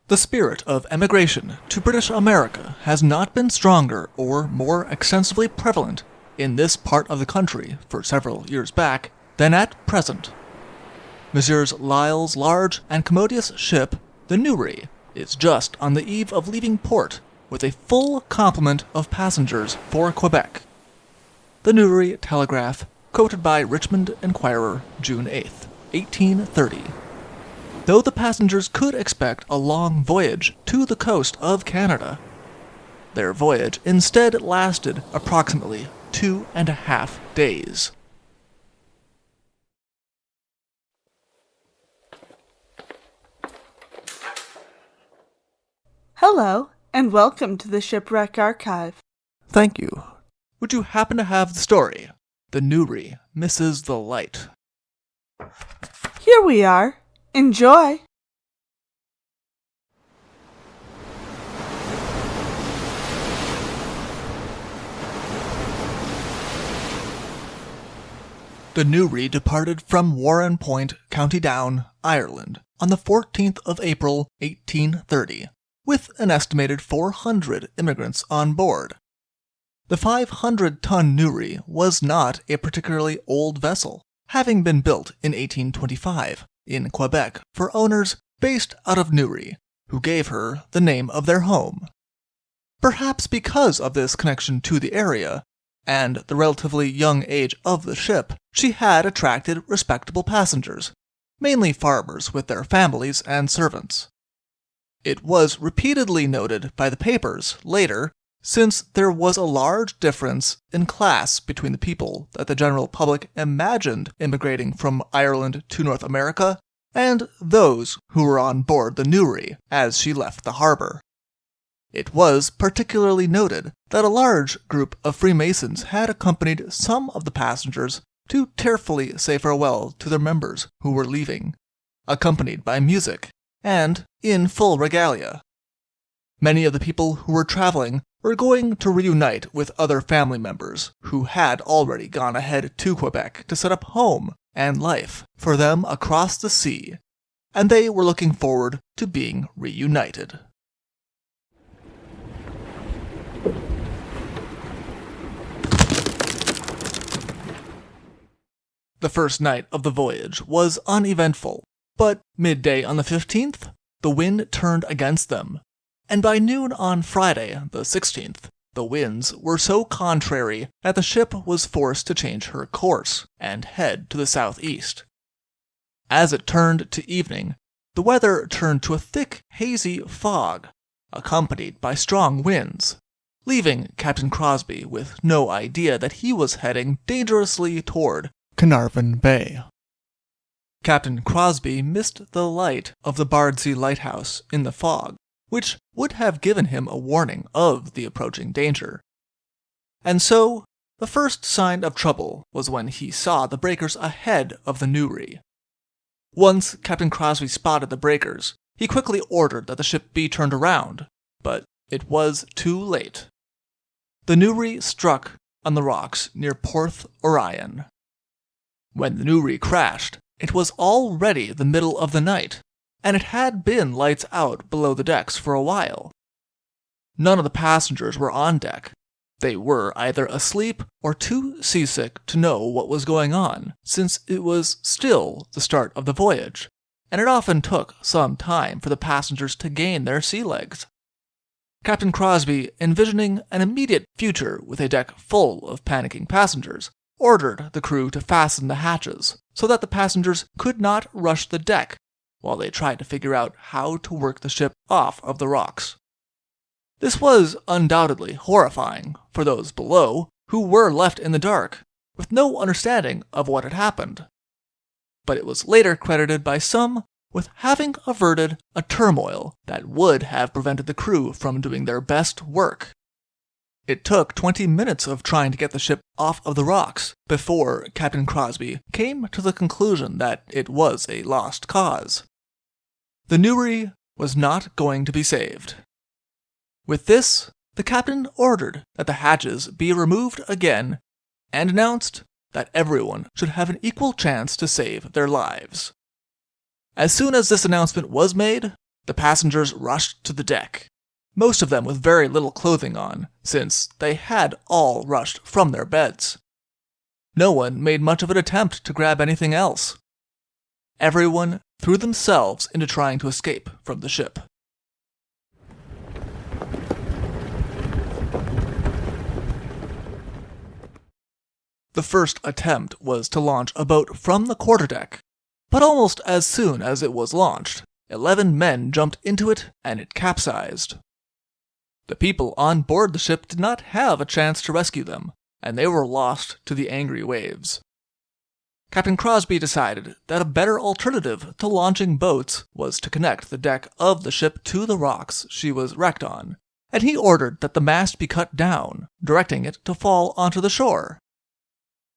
The spirit of emigration to British America has not been stronger or more extensively prevalent in this part of the country for several years back than at present. Messrs Lyle's large and commodious ship, the Newry, is just on the eve of leaving port with a full complement of passengers for Quebec. The Newry Telegraph, quoted by Richmond Enquirer June 8th, 1830. Though the passengers could expect a long voyage to the coast of Canada, their voyage instead lasted approximately 2.5 days. Hello, and welcome to the Shipwreck Archive. Thank you. Would you happen to have the story? The Newry misses the light. Here we are. Enjoy! The Newry departed from Warren Point, County Down, Ireland, on the 14th of April, 1830, with an estimated 400 immigrants on board. The 500-ton Newry was not a particularly old vessel, having been built in 1825 in Quebec for owners based out of Newry, who gave her the name of their home. Perhaps because of this connection to the area, and the relatively young age of the ship, she had attracted respectable passengers, mainly farmers with their families and servants. It was repeatedly noted by the papers later, since there was a large difference in class between the people that the general public imagined immigrating from Ireland to North America and those who were on board the Newry as she left the harbor. It was particularly noted that a large group of Freemasons had accompanied some of the passengers to tearfully say farewell to their members who were leaving, accompanied by music, and in full regalia. Many of the people who were traveling were going to reunite with other family members who had already gone ahead to Quebec to set up home and life for them across the sea, and they were looking forward to being reunited. The first night of the voyage was uneventful, but midday on the 15th, the wind turned against them, and by noon on Friday, the 16th, the winds were so contrary that the ship was forced to change her course and head to the southeast. As it turned to evening, the weather turned to a thick, hazy fog, accompanied by strong winds, leaving Captain Crosby with no idea that he was heading dangerously toward Carnarvon Bay. Captain Crosby missed the light of the Bardsey lighthouse in the fog, which would have given him a warning of the approaching danger. And so, the first sign of trouble was when he saw the breakers ahead of the Newry. Once Captain Crosby spotted the breakers, he quickly ordered that the ship be turned around, but it was too late. The Newry struck on the rocks near Porth, Orion. When the Newry crashed, it was already the middle of the night, and it had been lights out below the decks for a while. None of the passengers were on deck. They were either asleep or too seasick to know what was going on, since it was still the start of the voyage, and it often took some time for the passengers to gain their sea legs. Captain Crosby, envisioning an immediate future with a deck full of panicking passengers, ordered the crew to fasten the hatches so that the passengers could not rush the deck while they tried to figure out how to work the ship off of the rocks. This was undoubtedly horrifying for those below who were left in the dark, with no understanding of what had happened. But it was later credited by some with having averted a turmoil that would have prevented the crew from doing their best work. It took 20 minutes of trying to get the ship off of the rocks before Captain Crosby came to the conclusion that it was a lost cause. The Newry was not going to be saved. With this, the captain ordered that the hatches be removed again and announced that everyone should have an equal chance to save their lives. As soon as this announcement was made, The passengers rushed to the deck, most of them with very little clothing on, since they had all rushed from their beds. No one made much of an attempt to grab anything else. Everyone threw themselves into trying to escape from the ship. The first attempt was to launch a boat from the quarterdeck, but almost as soon as it was launched, 11 men jumped into it and it capsized. The people on board the ship did not have a chance to rescue them, and they were lost to the angry waves. Captain Crosby decided that a better alternative to launching boats was to connect the deck of the ship to the rocks she was wrecked on, and he ordered that the mast be cut down, directing it to fall onto the shore.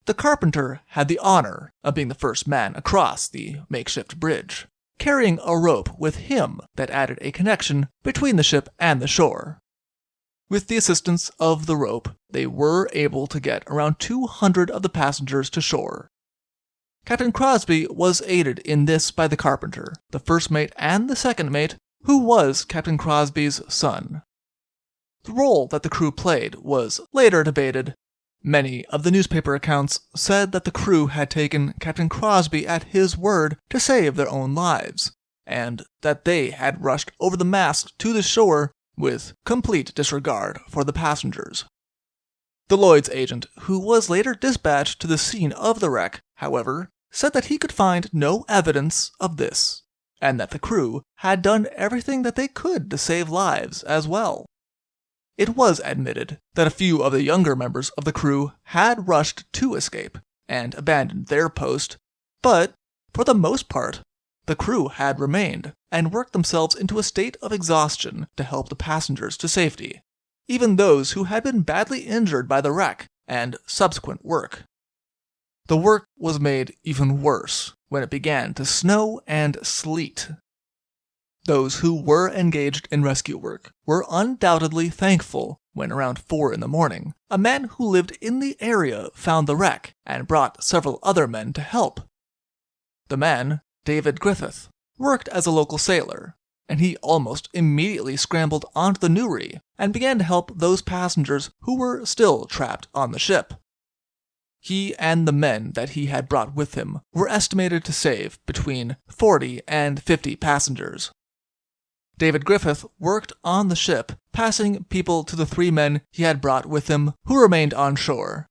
The carpenter had the honor of being the first man across the makeshift bridge, carrying a rope with him that added a connection between the ship and the shore. With the assistance of the rope, they were able to get around 200 of the passengers to shore. Captain Crosby was aided in this by the carpenter, the first mate and the second mate, who was Captain Crosby's son. The role that the crew played was later debated. Many of the newspaper accounts said that the crew had taken Captain Crosby at his word to save their own lives, and that they had rushed over the mast to the shore with complete disregard for the passengers. The Lloyd's agent, who was later dispatched to the scene of the wreck, however, said that he could find no evidence of this, and that the crew had done everything that they could to save lives as well. It was admitted that a few of the younger members of the crew had rushed to escape and abandoned their post, but, for the most part, the crew had remained and worked themselves into a state of exhaustion to help the passengers to safety, even those who had been badly injured by the wreck and subsequent work. The work was made even worse when it began to snow and sleet. Those who were engaged in rescue work were undoubtedly thankful when around 4 a.m, a man who lived in the area found the wreck and brought several other men to help. The man, David Griffith, worked as a local sailor, and he almost immediately scrambled onto the Newry and began to help those passengers who were still trapped on the ship. He and the men that he had brought with him were estimated to save between 40 and 50 passengers. David Griffith worked on the ship, passing people to the 3 men he had brought with him who remained on shore.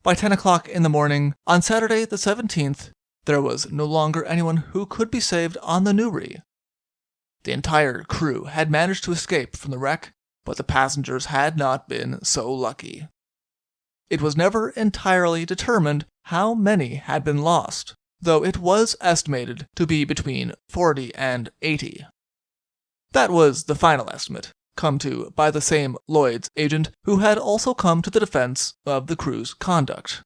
By 10 o'clock in the morning, on Saturday the 17th, there was no longer anyone who could be saved on the Newry. The entire crew had managed to escape from the wreck, but the passengers had not been so lucky. It was never entirely determined how many had been lost, though it was estimated to be between 40 and 80. That was the final estimate, come to by the same Lloyd's agent who had also come to the defense of the crew's conduct.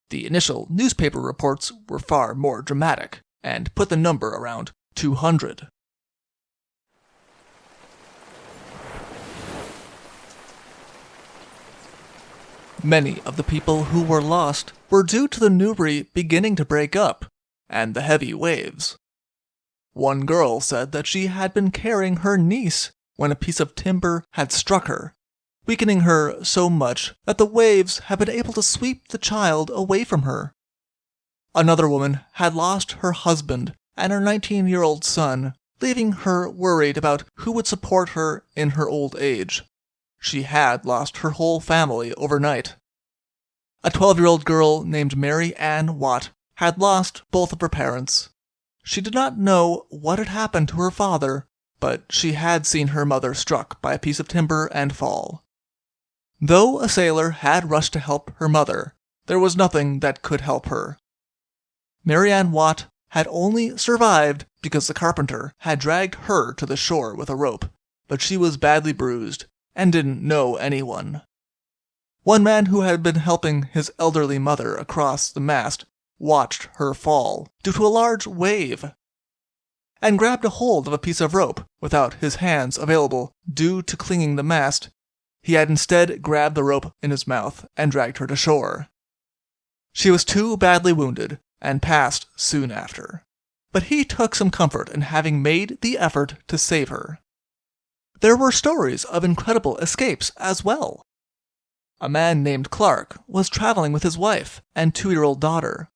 The initial newspaper reports were far more dramatic, and put the number around 200. Many of the people who were lost were due to the Newry beginning to break up, and the heavy waves. One girl said that she had been carrying her niece when a piece of timber had struck her, weakening her so much that the waves had been able to sweep the child away from her. Another woman had lost her husband and her 19-year-old son, leaving her worried about who would support her in her old age. She had lost her whole family overnight. A 12-year-old girl named Mary Ann Watt had lost both of her parents. She did not know what had happened to her father, but she had seen her mother struck by a piece of timber and fall. Though a sailor had rushed to help her mother, there was nothing that could help her. Mary Ann Watt had only survived because the carpenter had dragged her to the shore with a rope, but she was badly bruised and didn't know anyone. One man who had been helping his elderly mother across the mast watched her fall due to a large wave, and grabbed a hold of a piece of rope without his hands available due to clinging the mast. He had instead grabbed the rope in his mouth and dragged her to shore. She was too badly wounded and passed soon after, but he took some comfort in having made the effort to save her. There were stories of incredible escapes as well. A man named Clark was traveling with his wife and 2-year-old daughter.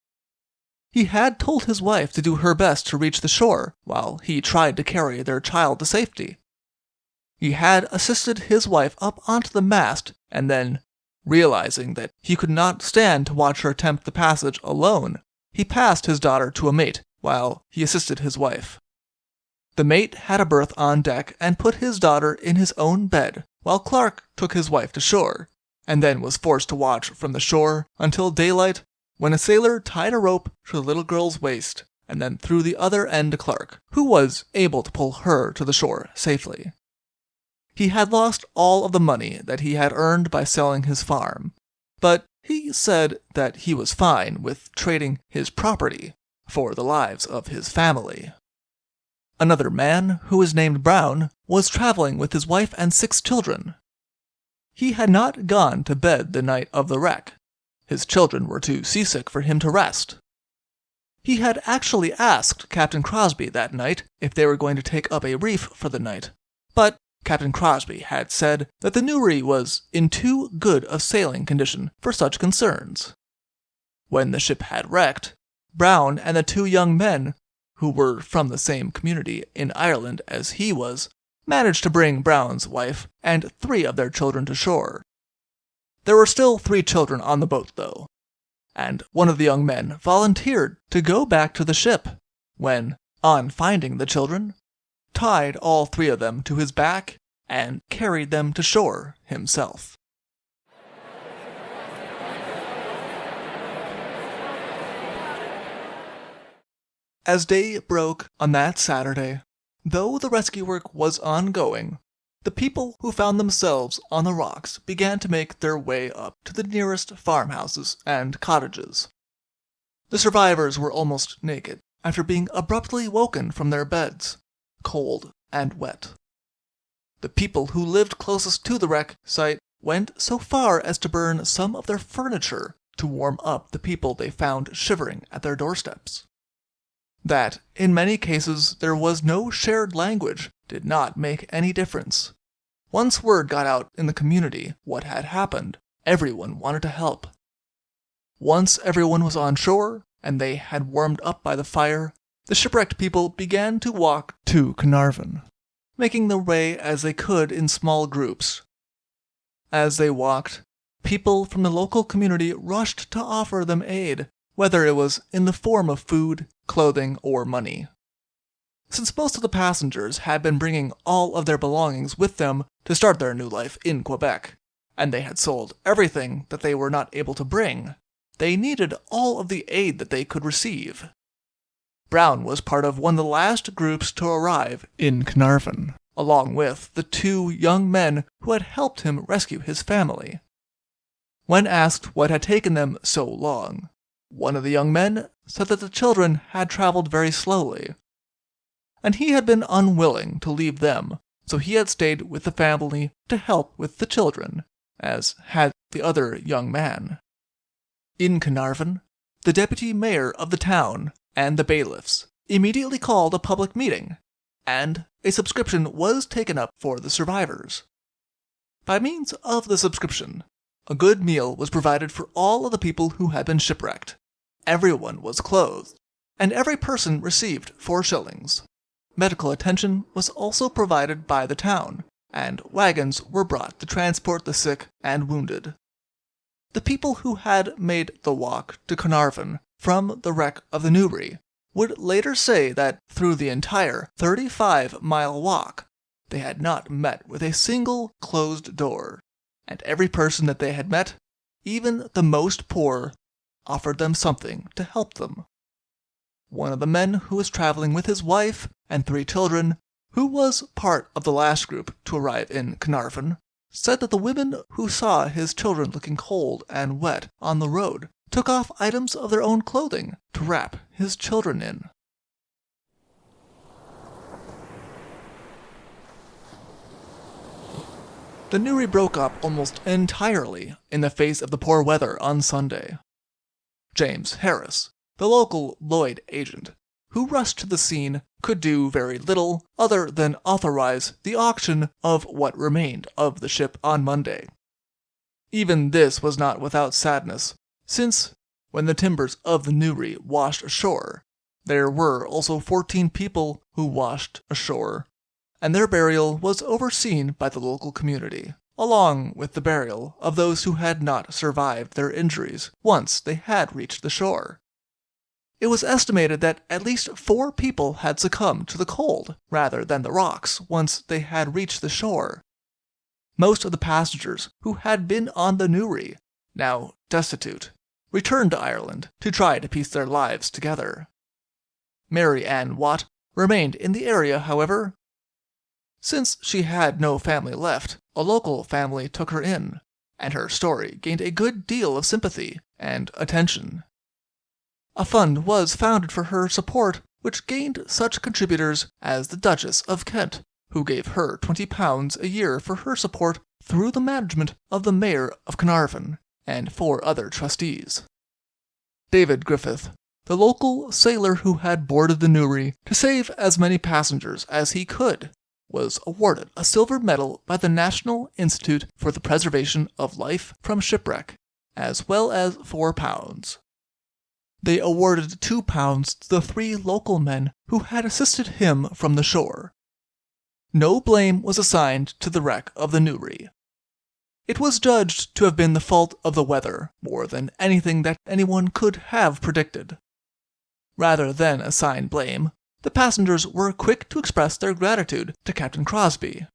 He had told his wife to do her best to reach the shore while he tried to carry their child to safety. He had assisted his wife up onto the mast, and then, realizing that he could not stand to watch her attempt the passage alone, he passed his daughter to a mate while he assisted his wife. The mate had a berth on deck and put his daughter in his own bed while Clark took his wife to shore, and then was forced to watch from the shore until daylight, when a sailor tied a rope to the little girl's waist and then threw the other end to Clark, who was able to pull her to the shore safely. He had lost all of the money that he had earned by selling his farm, but he said that he was fine with trading his property for the lives of his family. Another man, who was named Brown, was traveling with his wife and 6 children. He had not gone to bed the night of the wreck. His children were too seasick for him to rest. He had actually asked Captain Crosby that night if they were going to take up a reef for the night, but Captain Crosby had said that the Newry was in too good a sailing condition for such concerns. When the ship had wrecked, Brown and the 2 young men, who were from the same community in Ireland as he was, managed to bring Brown's wife and 3 of their children to shore. There were still 3 children on the boat, though, and one of the young men volunteered to go back to the ship, when, on finding the children, tied all 3 of them to his back and carried them to shore himself. As day broke on that Saturday, though the rescue work was ongoing, the people who found themselves on the rocks began to make their way up to the nearest farmhouses and cottages. The survivors were almost naked after being abruptly woken from their beds, cold and wet. The people who lived closest to the wreck site went so far as to burn some of their furniture to warm up the people they found shivering at their doorsteps. That, in many cases, there was no shared language did not make any difference. Once word got out in the community what had happened, everyone wanted to help. Once everyone was on shore, and they had warmed up by the fire, the shipwrecked people began to walk to Carnarvon, making their way as they could in small groups. As they walked, people from the local community rushed to offer them aid, whether it was in the form of food, clothing, or money. Since most of the passengers had been bringing all of their belongings with them to start their new life in Quebec, and they had sold everything that they were not able to bring, they needed all of the aid that they could receive. Brown was part of one of the last groups to arrive in Carnarvon, along with the 2 young men who had helped him rescue his family. When asked what had taken them so long, one of the young men said that the children had traveled very slowly, and he had been unwilling to leave them, so he had stayed with the family to help with the children, as had the other young man. In Carnarvon, the deputy mayor of the town and the bailiffs immediately called a public meeting, and a subscription was taken up for the survivors. By means of the subscription, a good meal was provided for all of the people who had been shipwrecked. Everyone was clothed, and every person received 4 shillings. Medical attention was also provided by the town, and wagons were brought to transport the sick and wounded. The people who had made the walk to Carnarvon from the wreck of the Newry would later say that through the entire 35-mile walk, they had not met with a single closed door, and every person that they had met, even the most poor, offered them something to help them. One of the men who was traveling with his wife and 3 children, who was part of the last group to arrive in Carnarvon, said that the women who saw his children looking cold and wet on the road took off items of their own clothing to wrap his children in. The Newry broke up almost entirely in the face of the poor weather on Sunday. James Harris, the local Lloyd agent, who rushed to the scene could do very little other than authorize the auction of what remained of the ship on Monday. Even this was not without sadness, since when the timbers of the Newry washed ashore, there were also 14 people who washed ashore, and their burial was overseen by the local community, along with the burial of those who had not survived their injuries once they had reached the shore. It was estimated that at least 4 people had succumbed to the cold rather than the rocks once they had reached the shore. Most of the passengers who had been on the Newry, now destitute, returned to Ireland to try to piece their lives together. Mary Ann Watt remained in the area, however. Since she had no family left, a local family took her in, and her story gained a good deal of sympathy and attention. A fund was founded for her support, which gained such contributors as the Duchess of Kent, who gave her £20 a year for her support through the management of the Mayor of Carnarvon and 4 other trustees. David Griffith, the local sailor who had boarded the Newry to save as many passengers as he could, was awarded a silver medal by the National Institute for the Preservation of Life from Shipwreck, as well as £4. They awarded £2 to the 3 local men who had assisted him from the shore. No blame was assigned to the wreck of the Newry. It was judged to have been the fault of the weather more than anything that anyone could have predicted. Rather than assign blame, the passengers were quick to express their gratitude to Captain Crosby,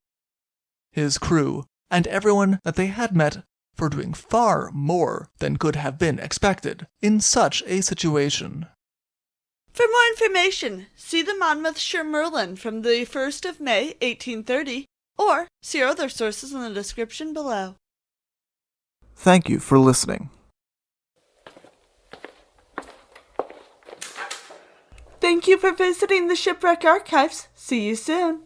his crew, and everyone that they had met for doing far more than could have been expected in such a situation. For more information, see the Monmouthshire Merlin from the 1st of May, 1830, or see our other sources in the description below. Thank you for listening. Thank you for visiting the Shipwreck Archives. See you soon.